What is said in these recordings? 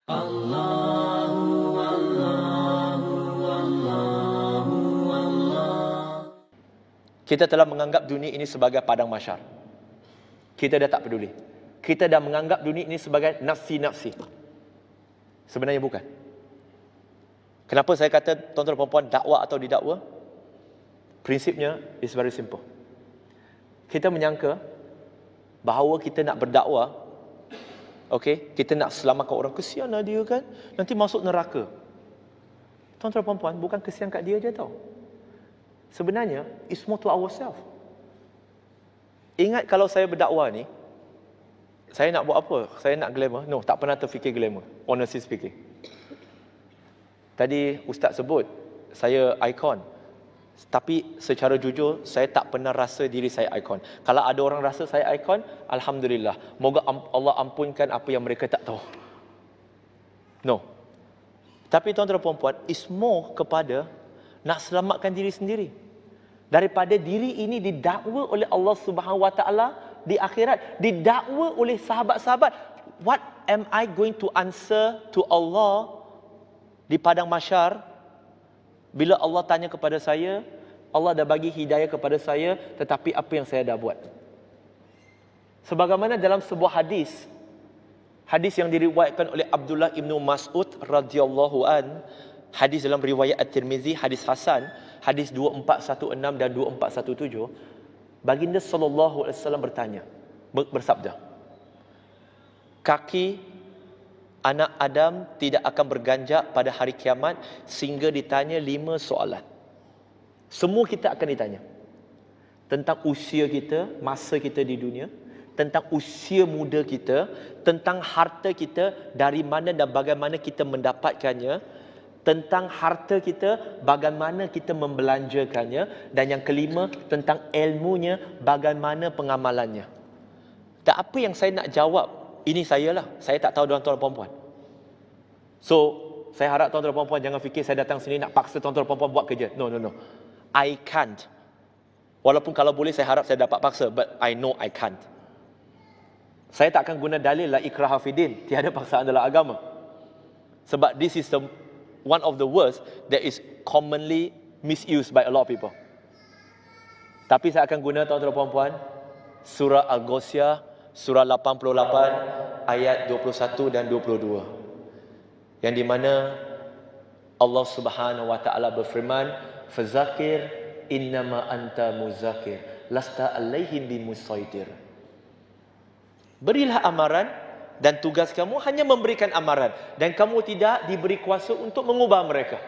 Allahu Allahu Allahu Allah. Kita telah menganggap dunia ini sebagai padang mahsyar. Kita dah tak peduli. Kita dah menganggap dunia ini sebagai nafsi-nafsi. Sebenarnya bukan. Kenapa saya kata tuan-tuan dan puan-puan dakwa atau didakwa? Prinsipnya is very simple. Kita menyangka bahawa kita nak berdakwah, okey, kita nak selamatkan orang, kesianlah dia kan, nanti masuk neraka. Tuan-tuan dan puan-puan, bukan kesian kat dia je tau. Sebenarnya it's more to ourselves. Ingat kalau saya berdakwah ni, saya nak buat apa? Saya nak glamour? No, tak pernah terfikir glamour. Honestly speaking. Tadi Ustaz sebut, saya ikon. Tapi secara jujur, saya tak pernah rasa diri saya ikon. Kalau ada orang rasa saya ikon, Alhamdulillah. Moga Allah ampunkan apa yang mereka tak tahu. No. Tapi tuan-tuan dan puan-puan, is more kepada nak selamatkan diri sendiri. Daripada diri ini didakwa oleh Allah Subhanahu Wa Taala di akhirat, didakwa oleh sahabat-sahabat. What am I going to answer to Allah di padang mahsyar bila Allah tanya kepada saya, Allah dah bagi hidayah kepada saya, tetapi apa yang saya dah buat? Sebagaimana dalam sebuah hadis yang diriwayatkan oleh Abdullah ibnu Mas'ud radhiyallahu an, hadis dalam riwayat At-Tirmizi, hadis hasan, hadis 2416 dan 2417, baginda sallallahu alaihi wasallam bersabda, kaki anak Adam tidak akan berganjak pada hari kiamat sehingga ditanya 5 soalan. Semua kita akan ditanya. Tentang usia kita, masa kita di dunia, tentang usia muda kita, tentang harta kita, dari mana dan bagaimana kita mendapatkannya, tentang harta kita, bagaimana kita membelanjakannya, dan yang kelima, tentang ilmunya, bagaimana pengamalannya. Dan apa yang saya nak jawab, ini saya lah. Saya tak tahu tuan-tuan dan puan-puan. So, saya harap tuan-tuan dan puan-puan jangan fikir saya datang sini nak paksa tuan-tuan dan puan-puan buat kerja. No. I can't. Walaupun kalau boleh saya harap saya dapat paksa. But I know I can't. Saya tak akan guna dalil la ikraha fidin. Tiada paksaan dalam agama. Sebab this is one of the words that is commonly misused by a lot of people. Tapi saya akan guna tuan-tuan dan puan-puan surah Al-Ghasyiyah, surah 88 ayat 21 dan 22, yang di mana Allah Subhanahu Wa Taala berfirman, fazakir innama anta muzakir lasta alaihim bimusaitir. Berilah amaran dan tugas kamu hanya memberikan amaran, dan kamu tidak diberi kuasa untuk mengubah mereka.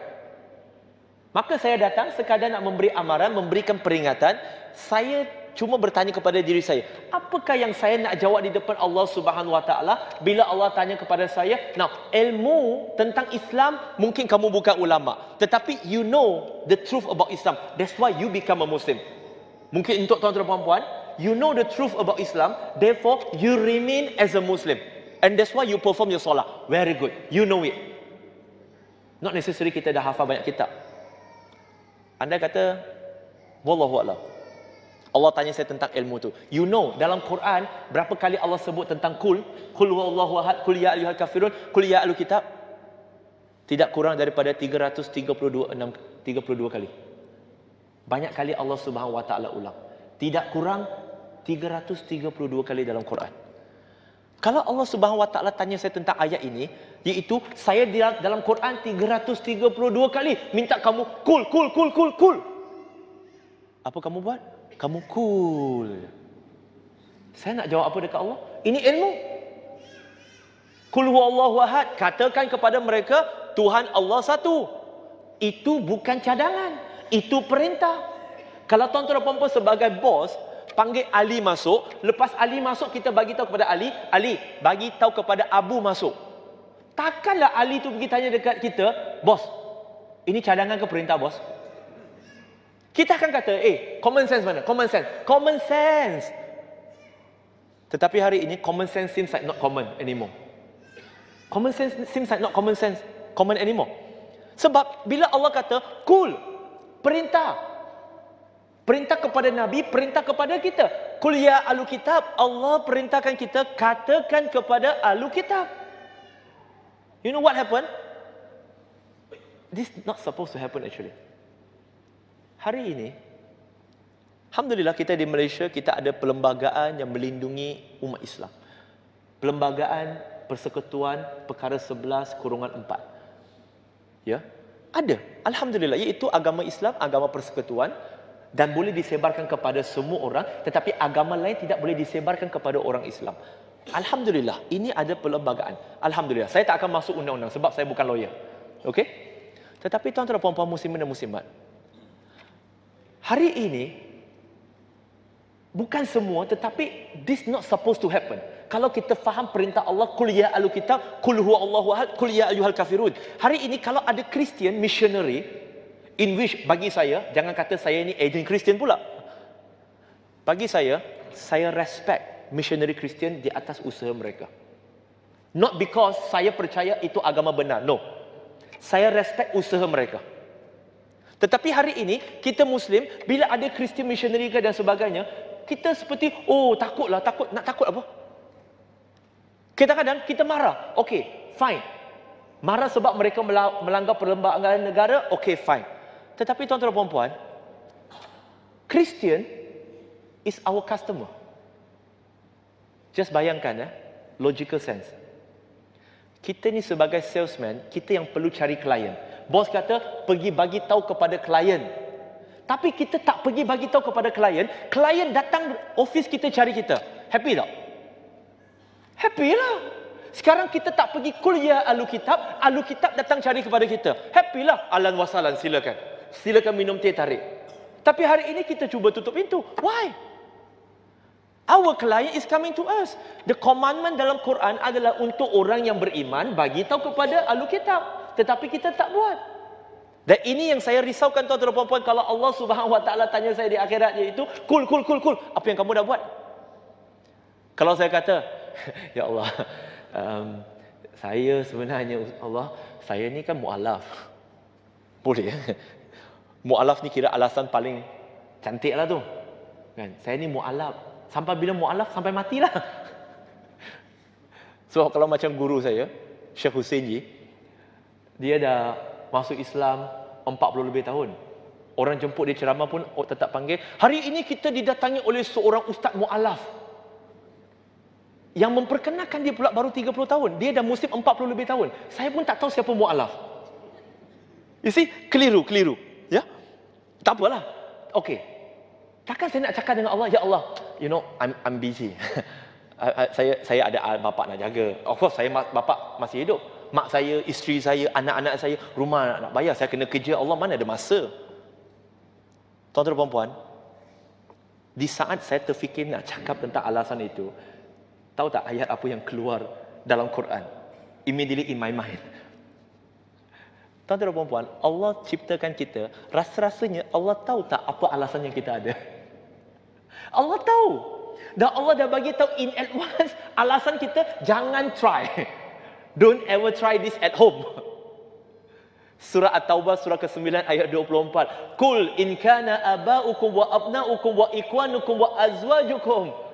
Maka saya datang sekadar nak memberi amaran, memberikan peringatan. Saya cuma bertanya kepada diri saya, apakah yang saya nak jawab di depan Allah Subhanahu Wa Taala bila Allah tanya kepada saya? Now, ilmu tentang Islam mungkin kamu bukan ulama, tetapi you know the truth about Islam. That's why you become a Muslim. Mungkin untuk tuan-tuan dan puan-puan, you know the truth about Islam, therefore you remain as a Muslim. And that's why you perform your solat. Very good. You know it. Not necessary kita dah hafal banyak kitab. Anda kata, wallahu a'lam, Allah tanya saya tentang ilmu tu. You know, dalam Quran berapa kali Allah sebut tentang kul huwallahu ahad, kul ya ayyuhal kafirun, kul ya ahlul kitab? Tidak kurang daripada 332 kali. Banyak kali Allah Subhanahu Wa Taala ulang. Tidak kurang 332 kali dalam Quran. Kalau Allah Subhanahu Wa Taala tanya saya tentang ayat ini, iaitu saya dalam Quran 332 kali minta kamu kul. Apa kamu buat? Kamu cool. Saya nak jawab apa dekat Allah? Ini ilmu. Qul huwallahu ahad. Katakan kepada mereka, Tuhan Allah satu. Itu bukan cadangan. Itu perintah. Kalau tuan-tuan dan puan-puan sebagai bos, panggil Ali masuk. Lepas Ali masuk, kita bagi tahu kepada Ali, Ali, bagi tahu kepada Abu masuk. Takkanlah Ali tu pergi tanya dekat kita, bos, ini cadangan ke perintah, bos? Kita akan kata, common sense mana? Common sense. Tetapi hari ini, common sense seems like not common anymore. Common sense seems like not common anymore. Sebab bila Allah kata, kul, perintah. Perintah kepada Nabi, perintah kepada kita. Kul ya ahlu kitab, Allah perintahkan kita, katakan kepada ahlu kitab. You know what happened? This not supposed to happen actually. Hari ini, alhamdulillah kita di Malaysia, kita ada perlembagaan yang melindungi umat Islam. Perlembagaan Persekutuan Perkara 11/4. Ya, ada. Alhamdulillah, iaitu agama Islam, agama persekutuan dan boleh disebarkan kepada semua orang, tetapi agama lain tidak boleh disebarkan kepada orang Islam. Alhamdulillah, ini ada perlembagaan. Alhamdulillah, saya tak akan masuk undang-undang sebab saya bukan lawyer. Okey? Tetapi tuan-tuan dan puan-puan muslimin dan muslimat, hari ini bukan semua, tetapi this not supposed to happen. Kalau kita faham perintah Allah, qul ya ahlul kitab, qul huwa Allahu ahad, qul ya ayyuhal kafirun. Hari ini kalau ada Christian missionary, in which bagi saya, jangan kata saya ni agent Christian pula. Bagi saya respect missionary Christian di atas usaha mereka. Not because saya percaya itu agama benar, no. Saya respect usaha mereka. Tetapi hari ini, kita Muslim, bila ada Christian missionary ke dan sebagainya, kita seperti, oh takutlah, nak takut apa? Kadang-kadang kita marah. Okay, fine. Marah sebab mereka melanggar perlembagaan negara, okay, fine. Tetapi tuan-tuan dan puan-puan, Christian is our customer. Just bayangkan, logical sense. Kita ni sebagai salesman, kita yang perlu cari klien. Bos kata, pergi bagi tahu kepada klien. Tapi kita tak pergi bagi tahu kepada klien. Klien datang office kita cari kita. Happy tak? Happy lah. Sekarang kita tak pergi kuliah Alkitab datang cari kepada kita. Happy lah. Ahlan wa sahlan, silakan. Silakan minum teh tarik. Tapi hari ini kita cuba tutup pintu. Why? Our client is coming to us. The commandment dalam Quran adalah untuk orang yang beriman bagi tahu kepada ahli kitab. Tetapi kita tak buat. Dan ini yang saya risaukan tuan-tuan dan puan-puan, kalau Allah Subhanahu Wa Taala tanya saya di akhirat, iaitu kul. Apa yang kamu dah buat? Kalau saya kata, ya Allah, saya sebenarnya Allah, saya ni kan mu'alaf. Boleh ya? Mu'alaf ni kira alasan paling cantik lah tu. Kan? Saya ni mu'alaf. Sampai bila mu'alaf, sampai matilah. So kalau macam guru saya, Syekh Husaini, dia dah masuk Islam 40 lebih tahun. Orang jemput dia ceramah pun tetap panggil. Hari ini kita didatangi oleh seorang ustaz mu'alaf yang memperkenalkan dia pula baru 30 tahun. Dia dah Muslim 40 lebih tahun. Saya pun tak tahu siapa mu'alaf. You see, keliru. Ya? Tak apalah. Okey. Takkan saya nak cakap dengan Allah, ya Allah, you know, I'm busy. saya ada bapa nak jaga. Of course, bapa masih hidup. Mak saya, isteri saya, anak-anak saya, rumah nak bayar. Saya kena kerja. Allah mana ada masa? Tuan-tuan dan puan-puan, di saat saya terfikir nak cakap tentang alasan itu, tahu tak ayat apa yang keluar dalam Quran? Immediately in my mind. Tuan-tuan dan puan-puan, Allah ciptakan kita, rasa-rasanya Allah tahu tak apa alasan yang kita ada? Allah tahu. Dan Allah dah bagi tahu in advance alasan kita, jangan try. Don't ever try this at home. Surah At-Taubah surah ke-9 ayat 24. Qul in kana aba'ukum wa abna'ukum wa ikwanukum wa azwajukum.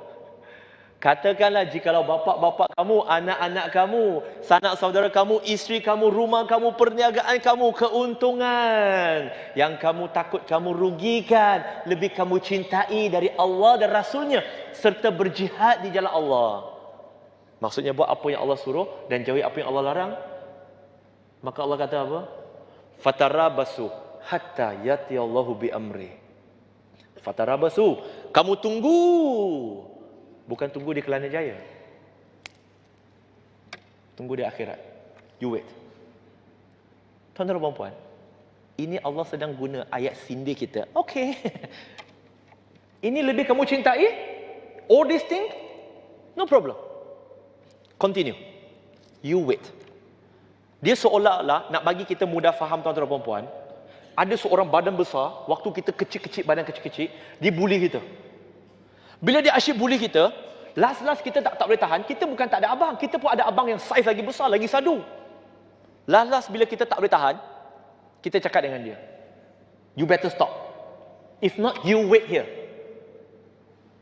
Katakanlah, jikalau bapa-bapa kamu, anak-anak kamu, sanak saudara kamu, isteri kamu, rumah kamu, perniagaan kamu, keuntungan yang kamu takut kamu rugikan, lebih kamu cintai dari Allah dan Rasulnya, serta berjihad di jalan Allah. Maksudnya buat apa yang Allah suruh dan jauhi apa yang Allah larang. Maka Allah kata apa? Fatarabasu hatta yati Allahu bi amri. Fatarabasu, kamu tunggu. Bukan tunggu di Kelana Jaya. Tunggu di akhirat. You wait. Tuan-tuan dan puan-puan, ini Allah sedang guna ayat sindir kita. Okay. Ini lebih kamu cintai? All these things? No problem. Continue. You wait. Dia seolah-olah nak bagi kita mudah faham, tuan-tuan dan puan-puan. Ada seorang badan besar, waktu kita kecil-kecil, badan kecil-kecil, dia bully kita. Bila dia asyik bully kita, last kita tak boleh tahan. Kita bukan tak ada abang, kita pun ada abang yang saiz lagi besar, lagi sadu. Last bila kita tak boleh tahan, kita cakap dengan dia, you better stop. If not, you wait here.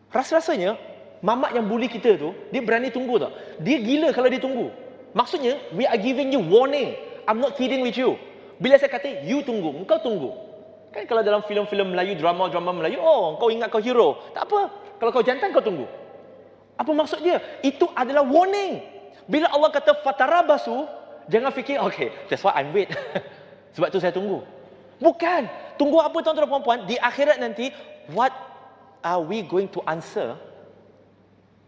Rasa-rasanya mamat yang bully kita tu, dia berani tunggu tak? Dia gila kalau dia tunggu. Maksudnya, we are giving you warning. I'm not kidding with you. Bila saya kata, you tunggu, engkau tunggu. Kan kalau dalam filem-filem Melayu, drama-drama Melayu, oh, kau ingat kau hero. Tak apa. Kalau kau jantan, kau tunggu. Apa maksud dia? Itu adalah warning. Bila Allah kata fatarabasu, jangan fikir, okay, that's why I'm wait. Sebab tu saya tunggu. Bukan. Tunggu apa tuan-tuan dan puan-puan? Di akhirat nanti, what are we going to answer?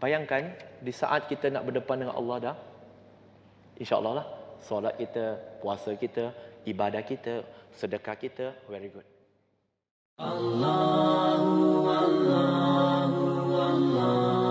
Bayangkan, di saat kita nak berdepan dengan Allah dah, InsyaAllah lah, solat kita, puasa kita, ibadah kita, sedekah kita, very good. Allahu, Allahu, Allah.